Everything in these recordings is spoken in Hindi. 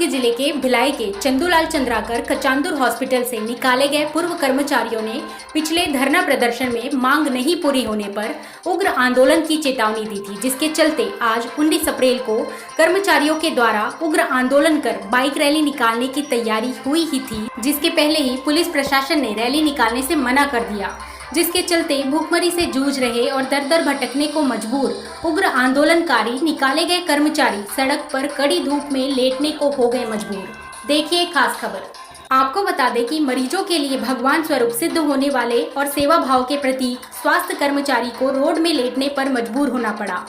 दुर्ग जिले के भिलाई के चंदूलाल चंद्राकर कचांदुर हॉस्पिटल से निकाले गए पूर्व कर्मचारियों ने पिछले धरना प्रदर्शन में मांग नहीं पूरी होने पर उग्र आंदोलन की चेतावनी दी थी, जिसके चलते आज 19 अप्रैल को कर्मचारियों के द्वारा उग्र आंदोलन कर बाइक रैली निकालने की तैयारी हुई ही थी, जिसके पहले ही पुलिस प्रशासन ने रैली निकालने से मना कर दिया, जिसके चलते भूखमरी से जूझ रहे और दर दर भटकने को मजबूर उग्र आंदोलनकारी निकाले गए कर्मचारी सड़क पर कड़ी धूप में लेटने को हो गए मजबूर। देखिए खास खबर। आपको बता दें कि मरीजों के लिए भगवान स्वरूप सिद्ध होने वाले और सेवा भाव के प्रतीक स्वास्थ्य कर्मचारी को रोड में लेटने पर मजबूर होना पड़ा।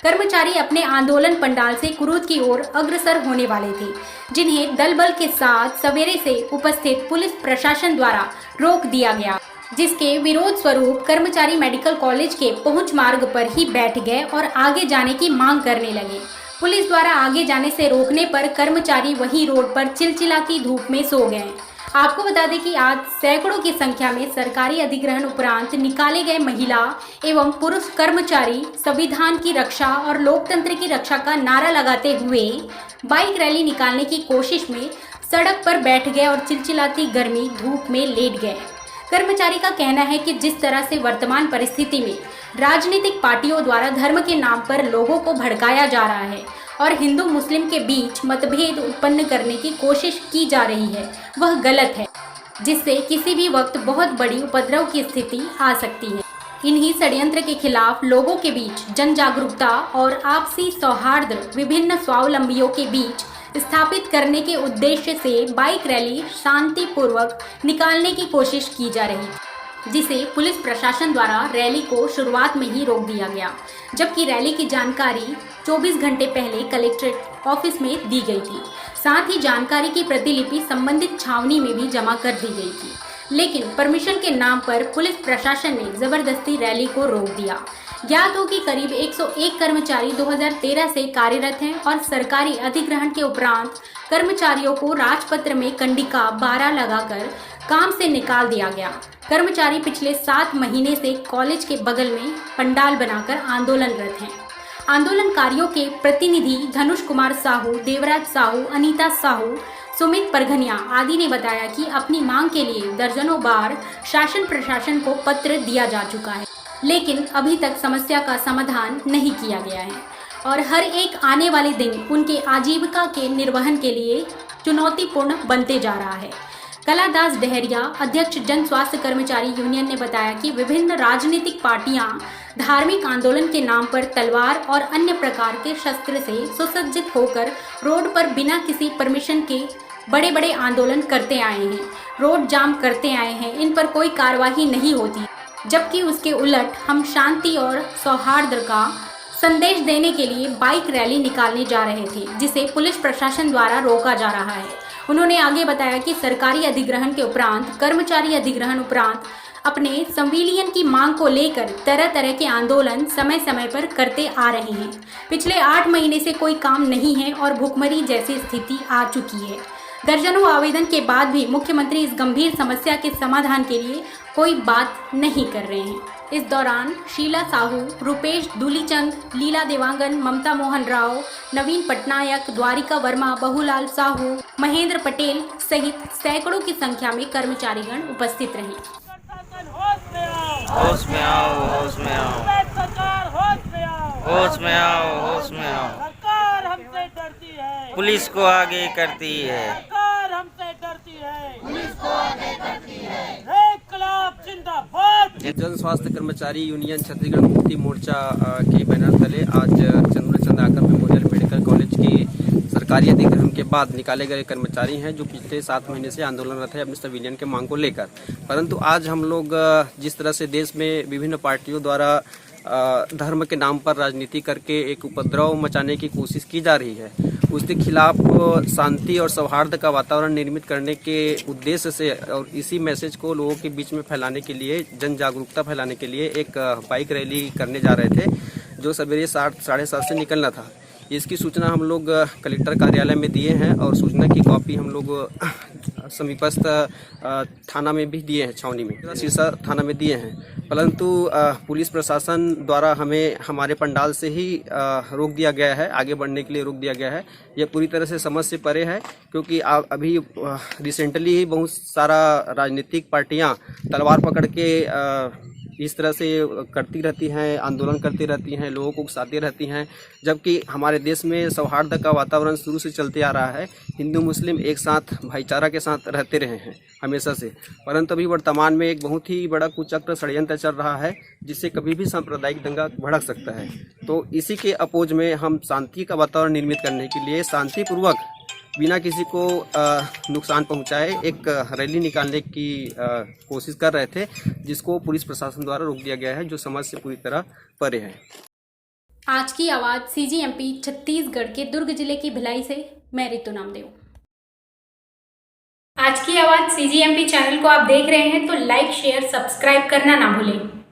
कर्मचारी अपने आंदोलन पंडाल से कुरूद की ओर अग्रसर होने वाले थे, जिन्हें दल बल के साथ सवेरे से उपस्थित पुलिस प्रशासन द्वारा रोक दिया गया, जिसके विरोध स्वरूप कर्मचारी मेडिकल कॉलेज के पहुंच मार्ग पर ही बैठ गए और आगे जाने की मांग करने लगे। पुलिस द्वारा आगे जाने से रोकने पर कर्मचारी वही रोड पर चिलचिलाती धूप में सो गए। आपको बता दें कि आज सैकड़ों की संख्या में सरकारी अधिग्रहण उपरांत निकाले गए महिला एवं पुरुष कर्मचारी संविधान की रक्षा और लोकतंत्र की रक्षा का नारा लगाते हुए बाइक रैली निकालने की कोशिश में सड़क पर बैठ गए और चिलचिलाती गर्मी धूप में लेट गए। कर्मचारी का कहना है कि जिस तरह से वर्तमान परिस्थिति में राजनीतिक पार्टियों द्वारा धर्म के नाम पर लोगों को भड़काया जा रहा है और हिंदू मुस्लिम के बीच मतभेद उत्पन्न करने की कोशिश की जा रही है, वह गलत है, जिससे किसी भी वक्त बहुत बड़ी उपद्रव की स्थिति आ सकती है। इन्हीं षड्यंत्र के खिलाफ लोगों के बीच जन जागरूकता और आपसी सौहार्द विभिन्न स्वावलंबियों के बीच स्थापित करने के उद्देश्य से बाइक रैली शांतिपूर्वक निकालने की कोशिश की जा रही, जिसे पुलिस प्रशासन द्वारा रैली को शुरुआत में ही रोक दिया गया, जबकि रैली की जानकारी 24 घंटे पहले कलेक्ट्रेट ऑफिस में दी गई थी। साथ ही जानकारी की प्रतिलिपि संबंधित छावनी में भी जमा कर दी गई थी, लेकिन परमिशन के नाम पर पुलिस प्रशासन ने जबरदस्ती रैली को रोक दिया। ज्ञात हो कि करीब 101 कर्मचारी 2013 से कार्यरत हैं और सरकारी अधिग्रहण के उपरांत कर्मचारियों को राजपत्र में कंडिका 12 लगाकर काम से निकाल दिया गया। कर्मचारी पिछले 7 महीने से कॉलेज के बगल में पंडाल बनाकर आंदोलनरत हैं। आंदोलनकारियों के प्रतिनिधि धनुष कुमार साहू, देवराज साहू, अनीता साहू, सुमित परघनिया आदि ने बताया कि अपनी मांग के लिए दर्जनों बार शासन प्रशासन को पत्र दिया जा चुका है, लेकिन अभी तक समस्या का समाधान नहीं किया गया है और हर एक आने वाले दिन उनके आजीविका के निर्वहन के लिए चुनौतीपूर्ण बनते जा रहा है। कलादास डहरिया, अध्यक्ष जन स्वास्थ्य कर्मचारी यूनियन ने बताया कि विभिन्न राजनीतिक पार्टियां धार्मिक आंदोलन के नाम पर तलवार और अन्य प्रकार के शस्त्र से सुसज्जित होकर रोड पर बिना किसी परमिशन के बड़े बड़े आंदोलन करते आए हैं, रोड जाम करते आए हैं। इन पर कोई कार्रवाई नहीं होती, जबकि उसके उलट हम शांति और सौहार्द का संदेश देने के लिए बाइक रैली निकालने जा रहे थे, जिसे पुलिस प्रशासन द्वारा रोका जा रहा है। उन्होंने आगे बताया कि सरकारी अधिग्रहण के उपरांत कर्मचारी अधिग्रहण उपरांत अपने संविलियन की मांग को लेकर तरह तरह के आंदोलन समय समय पर करते आ रहे हैं। पिछले 8 महीने से कोई काम नहीं है और भूखमरी जैसी स्थिति आ चुकी है। दर्जनों आवेदन के बाद भी मुख्यमंत्री इस गंभीर समस्या के समाधान के लिए कोई बात नहीं कर रहे हैं। इस दौरान शीला साहू, रूपेश दूलीचंद, लीला देवांगन, ममता मोहन राव, नवीन पटनायक, द्वारिका वर्मा, बहुलाल साहू, महेंद्र पटेल सहित सैकड़ों की संख्या में कर्मचारीगण उपस्थित रहे। होश में आओ, होश में आओ, सरकार होश में आओ, होश में आओ, होश में आओ। सरकार हमसे डरती है, पुलिस को आगे करती है, सरकार हमसे डरती है, पुलिस को आगे करती है। इनकलाब जिंदाबाद। जन स्वास्थ्य कर्मचारी यूनियन छत्तीसगढ़ मुक्ति मोर्चा के बैनर तले आज Chandulal Chandrakar memorial medical college के सरकारी अधिग्रहण के बाद निकाले गए कर्मचारी हैं, जो पिछले 7 महीने से आंदोलनरत है अपने संविलियन के मांग को लेकर। परंतु आज हम लोग जिस तरह से देश में विभिन्न पार्टियों द्वारा धर्म के नाम पर राजनीति करके एक उपद्रव मचाने की कोशिश की जा रही है, उसके खिलाफ शांति और सौहार्द का वातावरण निर्मित करने के उद्देश्य से और इसी मैसेज को लोगों के बीच में फैलाने के लिए, जन जागरूकता फैलाने के लिए एक बाइक रैली करने जा रहे थे, जो सवेरे 7:30 से निकलना था। इसकी सूचना हम लोग कलेक्टर कार्यालय में दिए हैं और सूचना की कॉपी हम लोग समीपस्थ थाना में भी दिए हैं, छावनी में, सिरसा थाना में दिए हैं, परंतु पुलिस प्रशासन द्वारा हमें हमारे पंडाल से ही रोक दिया गया है, आगे बढ़ने के लिए रोक दिया गया है। यह पूरी तरह से समझ से परे है, क्योंकि अभी रिसेंटली ही बहुत सारा राजनीतिक पार्टियां तलवार पकड़ के इस तरह से करती रहती हैं, आंदोलन करती रहती हैं, लोगों को उकसाती रहती हैं, जबकि हमारे देश में सौहार्द का वातावरण शुरू से चलते आ रहा है। हिंदू मुस्लिम एक साथ भाईचारा के साथ रहते रहे हैं हमेशा से, परंतु अभी वर्तमान में एक बहुत ही बड़ा कुचक्र षड्यंत्र चल रहा है, जिससे कभी भी सांप्रदायिक दंगा भड़क सकता है। तो इसी के अपोज में हम शांति का वातावरण निर्मित करने के लिए शांतिपूर्वक, बिना किसी को नुकसान पहुंचाए, एक रैली निकालने की कोशिश कर रहे थे, जिसको पुलिस प्रशासन द्वारा रोक दिया गया है, जो समझ से पूरी तरह परे है। आज की आवाज़ CGMP छत्तीसगढ़ के दुर्ग जिले की भिलाई से मैं रितु नामदेव। आज की आवाज़ CGMP चैनल को आप देख रहे हैं तो लाइक, शेयर, सब्सक्राइब करना ना भूलें।